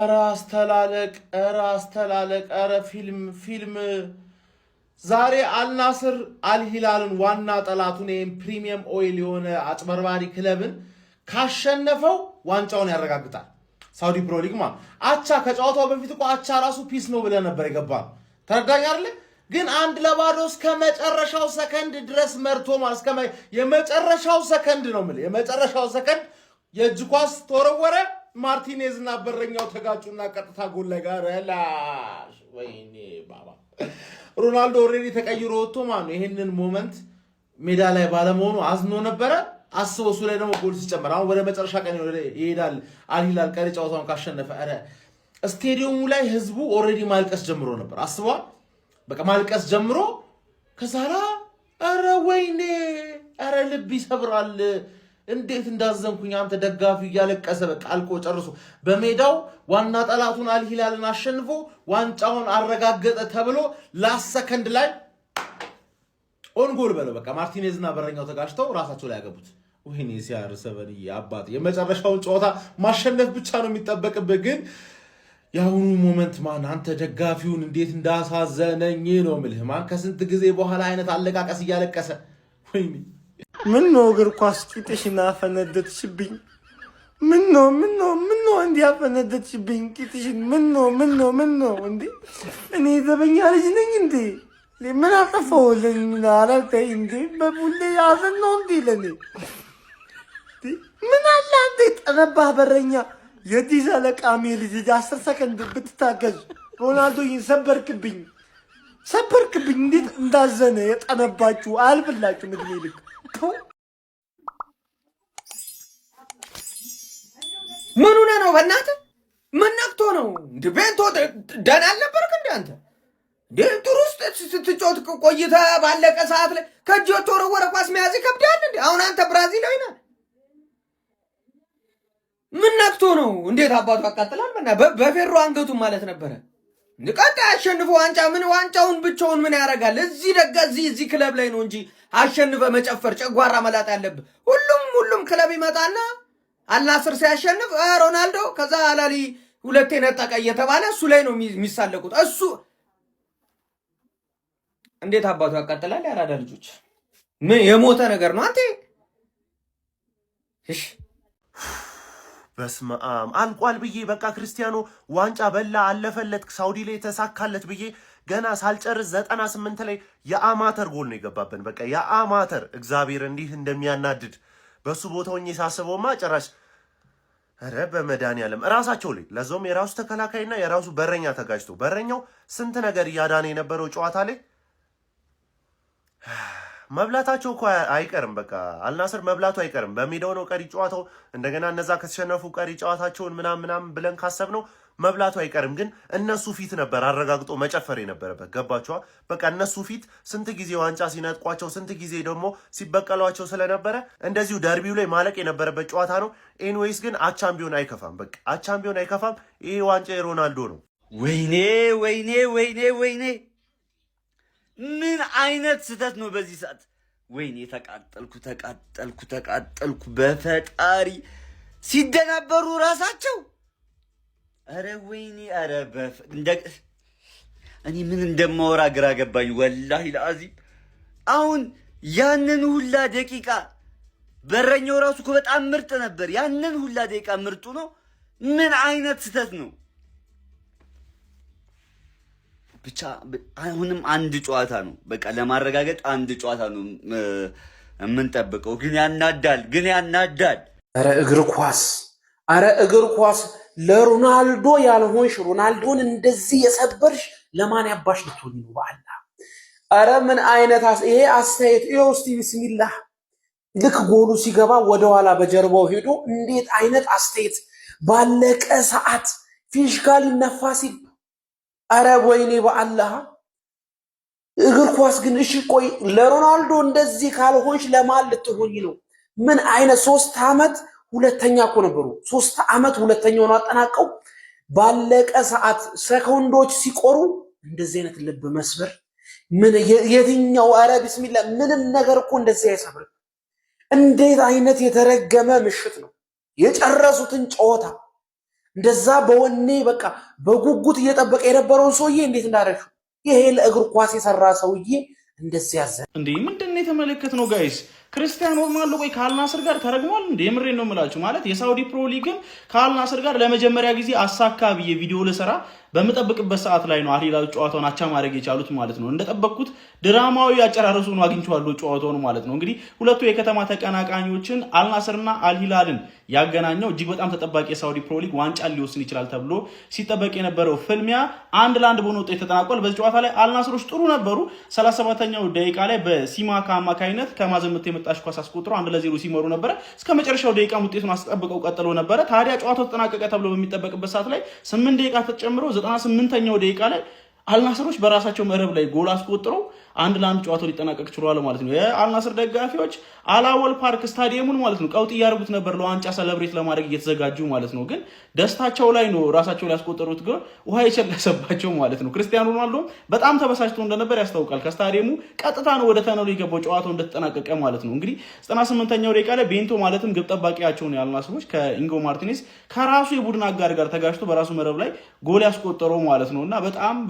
ራስ ተላለቅ አረ ፊልም ዛሬ አልናስር አልሂላልን ዋና ጠላቱን ፕሪሚየም ኦይል የሆነ አጭበርባሪ ክለብን ካሸነፈው ዋንጫውን ያረጋግጣል። ሳውዲ ፕሮ ሊግ ማለት አቻ ከጨዋታው በፊት እኮ አቻ ራሱ ፒስ ነው ብለ ነበር የገባው። ተረዳኝ አይደል? ግን 1-0 እስከ መጨረሻው ሰከንድ ድረስ መርቶ ማለት እስከ የመጨረሻው ሰከንድ ነው ማለት የመጨረሻው ሰከንድ የእጅ ኳስ ተወረወረ። ማርቲኔዝ እና በረኛው ተጋጩና ቀጥታ ጎል ላይ ጋር ያላሽ ወይኔ ባባ ሮናልዶ ኦሬዲ ተቀይሮ ወጥቶ ማለት ነው። ይሄንን ሞመንት ሜዳ ላይ ባለመሆኑ አዝኖ ነበረ። አስበው እሱ ላይ ደግሞ ጎል ሲጨመር አሁን ወደ መጨረሻ ቀን ይሄዳል አልሂላል ቀሪ ጨዋታውን ካሸነፈ አረ ስቴዲየሙ ላይ ህዝቡ ኦሬዲ ማልቀስ ጀምሮ ነበር። አስበዋል። በቃ ማልቀስ ጀምሮ ከዛላ አረ ወይኔ አረ ልብ ይሰብራል። እንዴት እንዳዘንኩኝ አንተ ደጋፊው እያለቀሰ በቃ አልቆ ጨርሶ በሜዳው ዋና ጠላቱን አልሂላልን አሸንፎ ዋንጫውን አረጋገጠ ተብሎ ላሰከንድ ላይ ኦን ጎል በለው በቃ ማርቲኔዝ እና በረኛው ተጋጭተው ራሳቸው ላይ ያገቡት። ወይኔ ሲያርሰበን አባት የመጨረሻውን ጨዋታ ማሸነፍ ብቻ ነው የሚጠበቅብህ። ግን ያሁኑ ሞመንት ማን አንተ ደጋፊውን እንዴት እንዳሳዘነኝ ነው የምልህ። ማን ከስንት ጊዜ በኋላ አይነት አለቃቀስ እያለቀሰ ወይኔ ምን ነው እግር ኳስ ቂጥሽና ፈነደትሽብኝ? ምን ነው እንዲያፈነደትሽብኝ ቂጥሽን? ምን ነው እንዴ? እኔ ዘበኛ ልጅ ነኝ እንዴ? ምን አጠፋሁልኝ? ምን አላልተይ እንዴ? በቡሌ ያዘን ነው እንዴ ለኔ? ምን አለ አንተ ጠነባህ በረኛ የዲዛ ለቃሚ ልጅ 10 ሰከንድ ብትታገዝ ሮናልዶ ሰበርክብኝ። እንዴት እንዳዘነ የጠነባችሁ አልብላችሁ ምድሜ ልክ ምን ሆነ ነው? በእናትህ ምን ነክቶ ነው? እንደ ቤንቶ ደህና አልነበርክ እንዴ አንተ? ጥሩ ውስጥ ስትጮት ቆይተህ ባለቀ ሰዓት ላይ ከእጅ የተወረወረ ኳስ መያዝ ይከብዳል እንዴ? አሁን አንተ ብራዚላዊ ነህ። ምን ነክቶ ነው? እንዴት አባቱ ያቃጥላል? በፌሮ አንገቱ ማለት ነበረ። ቀጣይ አሸንፎ ዋንጫውን ብቻውን ምን ያደርጋል? እዚህ ክለብ ላይ ነው እንጂ አሸንፈ መጨፈር ጨጓራ መላጥ ያለብህ። ሁሉም ክለብ ይመጣና አልናስር ሲያሸንፍ ሮናልዶ ከዛ አላሊ ሁለቴ ነጠቀ እየተባለ እሱ ላይ ነው የሚሳለቁት። እሱ እንዴት አባቱ ያቃጥላል? ያራዳ ልጆች ምን የሞተ ነገር ነው አንተ? እሺ በስመ አብ አልቋል ብዬ በቃ ክርስቲያኖ ዋንጫ በላ አለፈለት ሳውዲ ላይ ተሳካለት ብዬ ገና ሳልጨርስ 98 ላይ የአማተር ጎል ነው የገባብን። በቃ የአማተር እግዚአብሔር እንዲህ እንደሚያናድድ በሱ ቦታ ሆኜ ሳስበውማ ጭራሽ ኧረ በመድኃኒዓለም ራሳቸው ላይ ለዛውም የራሱ ተከላካይና የራሱ በረኛ ተጋጭቶ በረኛው ስንት ነገር እያዳነ የነበረው ጨዋታ ላይ መብላታቸው እኮ አይቀርም። በቃ አልናስር መብላቱ አይቀርም። በሜዳው ነው ቀሪ ጨዋታው። እንደገና እነዛ ከተሸነፉ ቀሪ ጨዋታቸውን ምናምን ብለን ካሰብነው መብላቱ አይቀርም። ግን እነሱ ፊት ነበር አረጋግጦ መጨፈር የነበረበት። ገባቸዋ? በቃ እነሱ ፊት ስንት ጊዜ ዋንጫ ሲነጥቋቸው፣ ስንት ጊዜ ደግሞ ሲበቀሏቸው ስለነበረ እንደዚሁ ደርቢው ላይ ማለቅ የነበረበት ጨዋታ ነው። ኤንዌይስ ግን አቻም ቢሆን አይከፋም። በቃ አቻም ቢሆን አይከፋም። ይሄ ዋንጫ የሮናልዶ ነው። ወይኔ ምን አይነት ስህተት ነው በዚህ ሰዓት? ወይኔ ተቃጠልኩ በፈጣሪ ሲደናበሩ ራሳቸው። አረ ወይኔ እኔ ምን እንደማወራ ግራ ገባኝ ወላሂ ለአዚም። አሁን ያንን ሁላ ደቂቃ በረኛው ራሱ እኮ በጣም ምርጥ ነበር። ያንን ሁላ ደቂቃ ምርጡ ነው። ምን አይነት ስህተት ነው? ብቻ አሁንም አንድ ጨዋታ ነው በቃ ለማረጋገጥ አንድ ጨዋታ ነው የምንጠብቀው። ግን ያናዳል። አረ እግር ኳስ ለሮናልዶ ያልሆንሽ ሮናልዶን እንደዚህ የሰበርሽ ለማን ያባሽ ልትሆኚ ነው? በአላ አረ ምን አይነት ይሄ አስተያየት ይኸው እስቲ ቢስሚላህ። ልክ ጎሉ ሲገባ ወደኋላ በጀርባው ሄዶ እንዴት አይነት አስተያየት! ባለቀ ሰዓት ፊሽካል ነፋሲ። አረ ወይኔ በአላህ እግር ኳስ ግን እሺ ቆይ ለሮናልዶ እንደዚህ ካልሆንሽ ለማን ልትሆኚ ነው? ምን አይነት 3 ዓመት ሁለተኛ እኮ ነበሩ። 3 ዓመት ሁለተኛውን አጠናቀው ባለቀ ሰዓት ሰኮንዶች ሲቆሩ እንደዚህ አይነት ልብ መስበር ምን የትኛው? አረ ቢስሚላ ምንም ነገር እኮ እንደዚህ አይሰብርም። እንዴት አይነት የተረገመ ምሽት ነው የጨረሱትን ጨዋታ እንደዛ በወኔ በቃ በጉጉት እየጠበቀ የነበረውን ሰውዬ እንዴት እንዳደረግሽው? ይሄ ለእግር ኳስ የሰራ ሰውዬ እንደዚህ ያዘ እንዴ? ምንድን ነው የተመለከትነው ጋይስ? ክርስቲያኖ ሮናልዶ ቆይ ከአልናስር ጋር ተረግሟል እንዴ? የምሬን ነው የምላችሁ። ማለት የሳውዲ ፕሮ ሊግን ከአልናስር ጋር ለመጀመሪያ ጊዜ አሳካ ብዬ ቪዲዮ ልሰራ በምጠብቅበት ሰዓት ላይ ነው አልሂላል ጨዋታውን አቻ ማድረግ የቻሉት ማለት ነው። እንደጠበቅኩት ድራማዊ አጨራረሱን አግኝቼዋለሁ ጨዋታውን ማለት ነው። እንግዲህ ሁለቱ የከተማ ተቀናቃኞችን አልናስርና አልሂላልን ያገናኘው እጅግ በጣም ተጠባቂ የሳውዲ ፕሮ ሊግ ዋንጫን ሊወስን ይችላል ተብሎ ሲጠበቅ የነበረው ፍልሚያ 1-1 በሆነ ውጤት ተጠናቋል። በዚህ ጨዋታ ላይ አልናስሮች ጥሩ ነበሩ። 37ኛው ደቂቃ ላይ በሲማካ አማካይነት ከማዘመት የመጣች ኳስ አስቆጥረው 1-0 ሲመሩ ነበረ። እስከ መጨረሻው ደቂቃ ውጤቱን አስጠብቀው ቀጥለው ነበረ። ታዲያ ጨዋታው ተጠናቀቀ ተብሎ በሚጠበቅበት ሰዓት ላይ 8 ደቂቃ ተጨምሮ 98ኛው ደቂቃ ላይ አልናስሮች በራሳቸው መረብ ላይ ጎል አስቆጥረው 1-1 ጨዋታው ሊጠናቀቅ ችሏል ማለት ነው። የአልናስር ደጋፊዎች አላወል ፓርክ ስታዲየሙን ማለት ነው ቀውጥ እያደረጉት ነበር ለዋንጫ ሰለብሬት ለማድረግ እየተዘጋጁ ማለት ነው። ግን ደስታቸው ላይ ነው ራሳቸው ላይ ያስቆጠሩት ግን ውሃ የቸለሰባቸው ማለት ነው። ክርስቲያኖ ሮናልዶ በጣም ተበሳጭቶ እንደነበር ያስታውቃል። ከስታዲየሙ ቀጥታ ነው ወደ ተነሉ የገባው ጨዋታው እንደተጠናቀቀ ማለት ነው። እንግዲህ 98ኛው ደቂቃ ላይ ቤንቶ ማለትም ግብ ጠባቂያቸውን የአልናስሮች ከኢንጎ ማርቲኔስ ከራሱ የቡድን አጋር ጋር ተጋጭቶ በራሱ መረብ ላይ ጎል ያስቆጠረው ማለት ነው። እና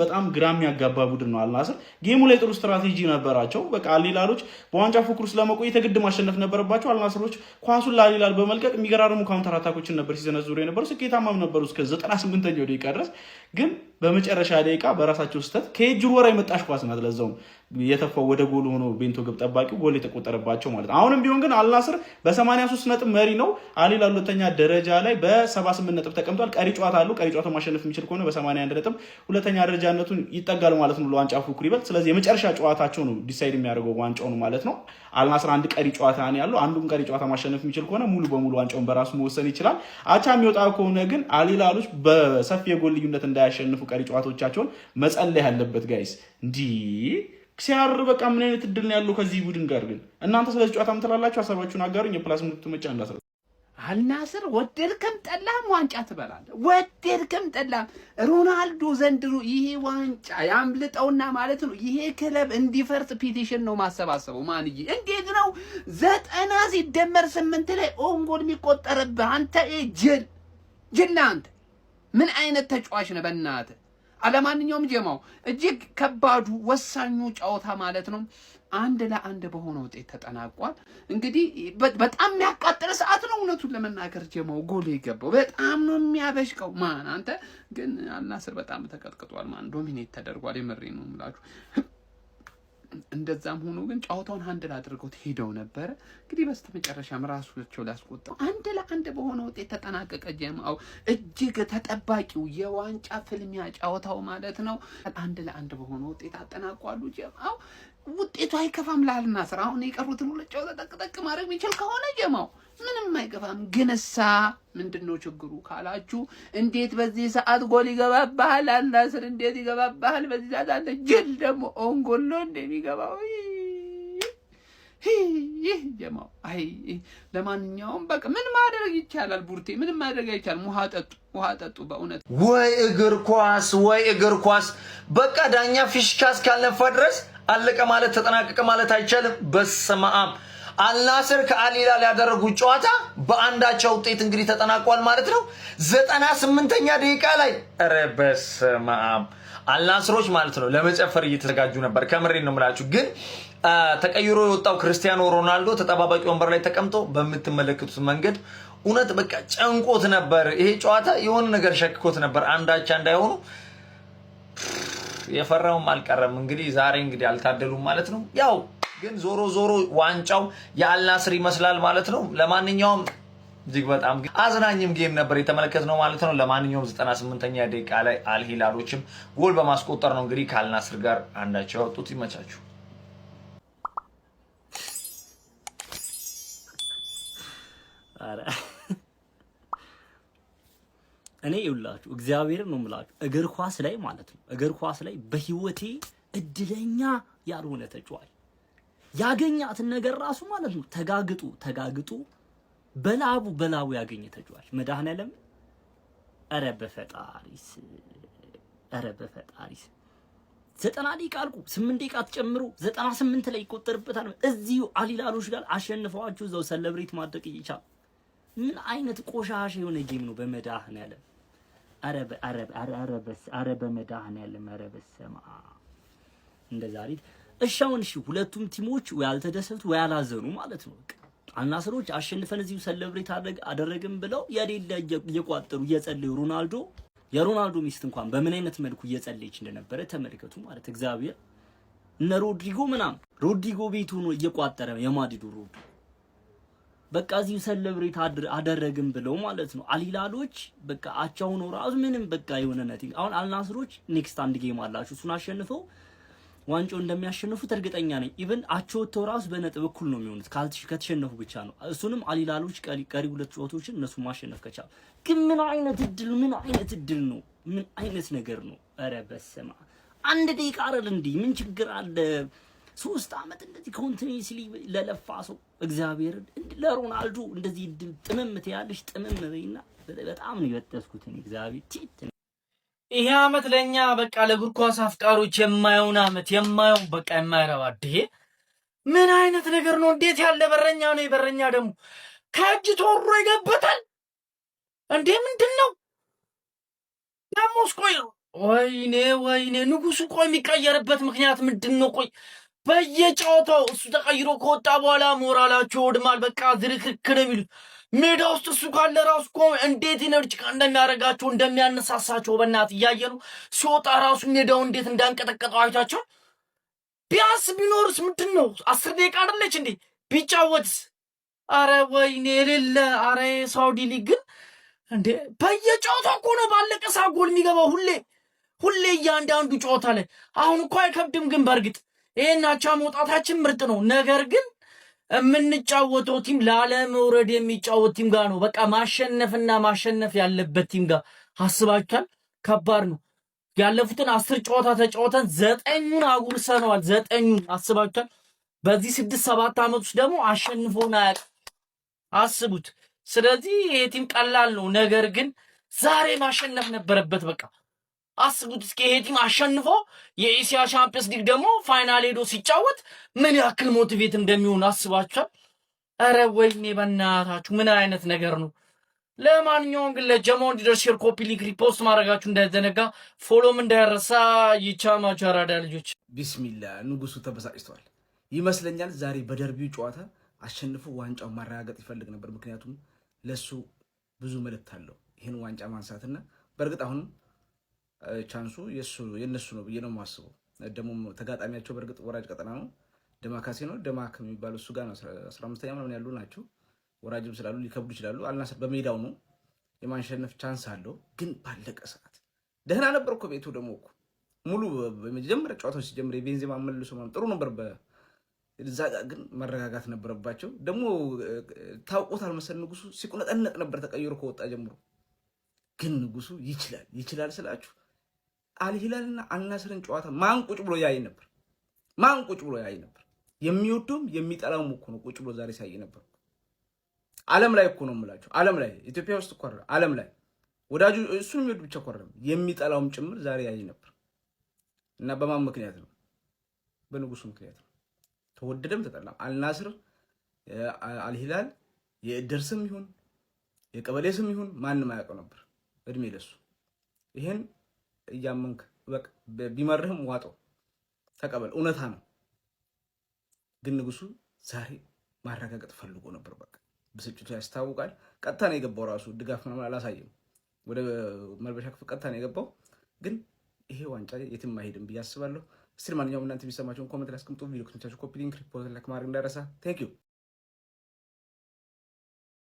በጣም ግራም ያጋባ ቡድን ነው አልናስር። ጌሙ ላይ ጥሩ ስትራቴጂ ነበራቸው። በቃ አልሂላሎች በዋንጫ ፉክር ውስጥ ለመቆየት የግድ ማሸነፍ ነበረባቸው። አልናስሮች ኳሱን ለአልሂላል በመልቀቅ የሚገራርሙ ካውንተር አታኮችን ነበር ሲዘነዝሩ የነበሩ፣ ስኬታማም ነበሩ እስከ 98ኛው ደቂቃ ድረስ። ግን በመጨረሻ ደቂቃ በራሳቸው ስህተት ከኤጅሩ ወራ የመጣች ኳስ ናት፣ ለዛውም የተፋው ወደ ጎል ሆኖ ቤንቶ ግብ ጠባቂው ጎል የተቆጠረባቸው ማለት ነው። አሁንም ቢሆን ግን አልናስር በ83 ነጥብ መሪ ነው። አልሂላል ሁለተኛ ደረጃ ላይ በ78 ነጥብ ተቀምጧል። ቀሪ ጨዋታ አለው። ቀሪ ጨዋታ ማሸነፍ የሚችል ከሆነ በ81 ነጥብ ሁለተኛ ደረጃነቱን ይጠጋል ማለት ነው ለዋንጫ ፉክክር ይበልጥ። ስለዚህ የመጨረሻ ጨዋታቸው ነው ዲሳይድ የሚያደርገው ዋንጫውን ማለት ነው። አልናስር አንድ ቀሪ ጨዋታ ነው ያለው። አንዱን ቀሪ ጨዋታ ማሸነፍ የሚችል ከሆነ ሙሉ በሙሉ ዋንጫውን በራሱ መወሰን ይችላል። አቻ የሚወጣ ከሆነ ግን አልሂላሎች በሰፊ የጎል ልዩነት እንዳያሸንፉ ቀሪ ጨዋታዎቻቸውን መጸለይ ያለበት ጋይስ እንዲህ ሲያር በቃ ምን አይነት እድል ነው ያለው ከዚህ ቡድን ጋር? ግን እናንተ ስለዚህ ጨዋታ ምን ትላላችሁ? ሀሳባችሁን አጋሩኝ። የፕላስ ምልክቱ መጫ እንዳስረ አልናስር ወደድክም ጠላም ዋንጫ ትበላለህ። ወደድክም ጠላም ሮናልዶ ዘንድሮ ይሄ ዋንጫ ያምልጠውና ማለት ነው ይሄ ክለብ እንዲፈርስ ፒቲሽን ነው ማሰባሰበው። ማንዬ እንዴት ነው 90 ሲደመር 8 ላይ ኦንጎል የሚቆጠርብህ? አንተ ጅል አንተ ምን አይነት ተጫዋች ነህ በእናትህ? አለማንኛውም ጀማው እጅግ ከባዱ ወሳኙ ጨዋታ ማለት ነው 1-1 በሆነ ውጤት ተጠናቋል። እንግዲህ በጣም የሚያቃጥል ሰዓት ነው እውነቱን ለመናገር ጀማው ጎል የገባው በጣም ነው የሚያበሽቀው። ማን አንተ ግን አልናስር በጣም ተቀጥቅጧል። ማን ዶሚኔት ተደርጓል። የምሬ ነው የምላችሁ። እንደዛም ሆኖ ግን ጨዋታውን 1-1 አድርገው ሄደው ነበር። እንግዲህ በስተመጨረሻም ራሳቸው ሊያስቆጥሩ 1-1 በሆነ ውጤት ተጠናቀቀ። ጀማው እጅግ ተጠባቂው የዋንጫ ፍልሚያ ጨዋታው ማለት ነው 1-1 በሆነ ውጤት አጠናቋሉ። ጀማው ውጤቱ አይከፋም ለአልናስር። አሁን የቀሩትን ሁለት ጨዋታ ጠቅጠቅ ማድረግ የሚችል ከሆነ ጀማው ምንም አይከፋም። ግንሳ ምንድነው ችግሩ ካላችሁ እንዴት በዚህ ሰዓት ጎል ይገባባል? አልናስር እንዴት ይገባባል በዚህ ሰዓት? አንተ ጅል ደግሞ ኦንጎሎ እንደሚገባው ይህ ጀማው አይ ለማንኛውም በቃ ምን ማድረግ ይቻላል? ቡርቴ ምንም ማድረግ አይቻልም። ውሃ ጠጡ በእውነት። ወይ እግር ኳስ በቃ ዳኛ ፊሽካ እስካልነፋ ድረስ አለቀ ማለት ተጠናቀቀ ማለት አይቻልም። በስመ አብ አልናስር ከአልሂላል ያደረጉት ጨዋታ በአንዳቻ ውጤት እንግዲህ ተጠናቋል ማለት ነው 98ኛ ደቂቃ ላይ። ኧረ በስመ አብ አልናስሮች ማለት ነው ለመጨፈር እየተዘጋጁ ነበር። ከምሬን ነው የምላችሁ። ግን ተቀይሮ የወጣው ክርስቲያኖ ሮናልዶ ተጠባባቂ ወንበር ላይ ተቀምጦ በምትመለከቱት መንገድ እውነት በቃ ጨንቆት ነበር። ይሄ ጨዋታ የሆነ ነገር ሸክኮት ነበር አንዳቻ እንዳይሆኑ። የፈራውም አልቀረም። እንግዲህ ዛሬ እንግዲህ አልታደሉም ማለት ነው። ያው ግን ዞሮ ዋንጫው የአልናስር ይመስላል ማለት ነው። ለማንኛውም እጅግ በጣም አዝናኝም ጌም ነበር የተመለከትነው ማለት ነው። ለማንኛውም 98ኛ ደቂቃ ላይ አልሂላሎችም ጎል በማስቆጠር ነው እንግዲህ ከአልናስር ጋር አንዳቸው ያወጡት። ይመቻችሁ። አረ እኔ ይውላችሁ እግዚአብሔር ነው የምላችሁ እግር ኳስ ላይ ማለት ነው እግር ኳስ ላይ በህይወቴ እድለኛ ያልሆነ ተጫዋች ያገኛትን ነገር ራሱ ማለት ነው ተጋግጡ በላቡ ያገኘ ተጫዋች መድኃኒዓለም። ኧረ በፈጣሪስ 90 ደቂቃ አልኩ 8 ደቂቃ ተጨምሮ 98 ላይ ይቆጠርበታል። እዚሁ አልሂላሎች ጋር አሸንፈዋችሁ እዛው ሰለብሬት ማድረግ ይቻላል። ምን አይነት ቆሻሻ የሆነ ጌም ነው በመድኃኒዓለም። አረ በመድኃኒዓለም አረ በስመ አብ እንደዛ አይደል? እሺ አሁን እሺ ሁለቱም ቲሞች ወይ አልተደሰቱ ወይ አላዘኑ ማለት ነው። በቃ አልናስሮች አሸንፈን እዚሁ ሰለብሬት አደረግን ብለው የሌለ እየቋጠሩ እየጸለዩ የሮናልዶ ሚስት እንኳን በምን አይነት መልኩ እየጸለየች እንደነበረ ተመልከቱ ማለት እግዚአብሔር። እነ ሮድሪጎ ቤቱ ነው እየቋጠረ የማድሪዱ ሮድሪጎ በቃ እዚሁ ሰለብሬት አደረግን ብለው ማለት ነው። አልሂላሎች በቃ አቻው ነው ራሱ ምንም በቃ የሆነ ነቲንግ። አሁን አልናስሮች ኔክስት አንድ ጌም አላችሁ እሱን አሸንፈው ዋንጫው እንደሚያሸንፉት እርግጠኛ ነኝ። ኢቭን አቻውተው ራሱ በነጥብ እኩል ነው የሚሆኑት ከተሸነፉ ብቻ ነው። እሱንም አልሂላሎች ቀሪ ሁለት ጨዋታዎችን እነሱ ማሸነፍ ከቻሉ ግን ምን አይነት እድል ነው? ምን አይነት ነገር ነው? ኧረ በስመ አብ አንድ ደቂቃ አይደል እንዴ? ምን ችግር አለ? 3 አመት እንደዚህ ኮንቲኒዩስሊ ለለፋ ሰው እግዚአብሔር ለሮናልዶ እንደዚህ እድል ጥምም ትያለሽ ጥምም በይና በጣም ነው የወጣስኩት እግዚአብሔር ቲት ይሄ አመት ለኛ በቃ ለእግር ኳስ አፍቃሪዎች የማየውን አመት የማየውን በቃ የማይረባ ድሄ ምን አይነት ነገር ነው? እንዴት ያለ በረኛ ነው! የበረኛ ደግሞ ከእጅ ተወሮ ይገበታል እንዴ! ምንድነው ደሞስ? ቆይ ወይኔ ንጉሱ ቆይ የሚቀየርበት ምክንያት ምንድነው? ቆይ በየጨዋታው እሱ ተቀይሮ ከወጣ በኋላ ሞራላቸው ወድማል። በቃ ዝርክርክ ነው የሚሉት ሜዳ ውስጥ እሱ ካለ ራሱ እኮ እንዴት ኢነርጂ እንደሚያደርጋቸው እንደሚያነሳሳቸው በእናት እያየ ነው። ሲወጣ ራሱ ሜዳው እንዴት እንዳንቀጠቀጠው አይታቸው። ቢያንስ ቢኖርስ ምንድን ነው 10 ደቂቃ አይደለች እንዴ ቢጫወትስ? አረ ወይኔ የሌለ አረ ሳውዲ ሊግ ግን እንዴ በየጨዋታው እኮ ነው ባለቀ ሰዓት ጎል የሚገባው ሁሌ እያንዳንዱ ጨዋታ ላይ። አሁን እኮ አይከብድም ግን በእርግጥ ይሄን አቻ መውጣታችን ምርጥ ነው። ነገር ግን የምንጫወተው ቲም ላለመውረድ የሚጫወት ቲም ጋር ነው። በቃ ማሸነፍና ማሸነፍ ያለበት ቲም ጋር አስባችኋል? ከባድ ነው። ያለፉትን 10 ጨዋታ ተጫወተን 9ኙን አጉርሰነዋል። 9ኙን አስባችኋል? በዚህ 6-7 አመት ውስጥ ደግሞ አሸንፎን አያውቅም። አስቡት። ስለዚህ ይሄ ቲም ቀላል ነው። ነገር ግን ዛሬ ማሸነፍ ነበረበት። በቃ አስቡት እስኪ ይሄ ቲም አሸንፎ የኤሲያ ቻምፒየንስ ሊግ ደግሞ ፋይናል ሄዶ ሲጫወት ምን ያክል ሞቲቬት እንደሚሆን አስባችኋል? አረ ወይኔ በእናታችሁ ምን አይነት ነገር ነው? ለማንኛውም ግን ለጀማው እንዲደርስ ሼር፣ ኮፒ ሊንክ፣ ሪፖስት ማድረጋችሁ እንዳይዘነጋ፣ ፎሎም እንዳይረሳ። ይቻማችሁ አራዳ ልጆች። ቢስሚላ ንጉሱ ተበሳጭቷል ይመስለኛል። ዛሬ በደርቢው ጨዋታ አሸንፎ ዋንጫው ማረጋገጥ ይፈልግ ነበር። ምክንያቱም ለሱ ብዙ መልእክት አለው ይሄን ዋንጫ ማንሳትና በእርግጥ አሁን ቻንሱ የነሱ ነው ብዬ ነው የማስበው። ደግሞ ተጋጣሚያቸው በእርግጥ ወራጅ ቀጠና ነው። ደማካሴ ነው ደማክ የሚባለው እሱ ጋር ነው 15ኛ ምናምን ያሉ ናቸው። ወራጅም ስላሉ ሊከብዱ ይችላሉ። አልናስር በሜዳው ነው የማንሸነፍ ቻንስ አለው። ግን ባለቀ ሰዓት ደህና ነበር እኮ ቤቱ ደግሞ እኮ ሙሉ በመጀመሪያ ጨዋታው ሲጀምር የቤንዜማ መልሶ ማለት ጥሩ ነበር። በዛ ግን መረጋጋት ነበረባቸው። ደግሞ ታውቆታል መሰል ንጉሱ ሲቁነጠነቅ ነበር ተቀይሮ ከወጣ ጀምሮ። ግን ንጉሱ ይችላል ስላችሁ አልሂላልና አልናስርን ጨዋታ ማን ቁጭ ብሎ ያይ ነበር? የሚወደውም የሚጠላውም እኮ ነው ቁጭ ብሎ ዛሬ ሲያይ ነበር። ዓለም ላይ እኮ ነው የምላችሁ። ዓለም ላይ ኢትዮጵያ ውስጥ እኮ ዓለም ላይ ወዳጁ እሱን የሚወድ ብቻ እኮ አይደለም የሚጠላውም ጭምር ዛሬ ያይ ነበር። እና በማን ምክንያት ነው? በንጉሱ ምክንያት ነው። ተወደደም ተጠላም አልናስር አልሂላል የእድር ስም ይሁን የቀበሌ ስም ይሁን ማንም አያውቀው ነበር። እድሜ ለሱ። ይሄን እያመንክ በቃ ቢመርህም ዋጠው ተቀበል፣ እውነታ ነው። ግን ንጉሱ ዛሬ ማረጋገጥ ፈልጎ ነበር። በቃ ብስጭቱ ያስታውቃል። ቀጥታ ነው የገባው። ራሱ ድጋፍ ምናምን አላሳየም። ወደ መልበሻ ክፍል ቀጥታ ነው የገባው። ግን ይሄ ዋንጫ የትም አይሄድም ብዬ አስባለሁ። እስቲ ማንኛውም እናንተ የሚሰማችሁን ኮሜንት ላይ አስቀምጡ። ቪዲዮ ከተመቻችሁ ኮፒ ሊንክ፣ ሪፖርት ላይክ ማድረግ እንዳይረሳ። ቴንክ ዩ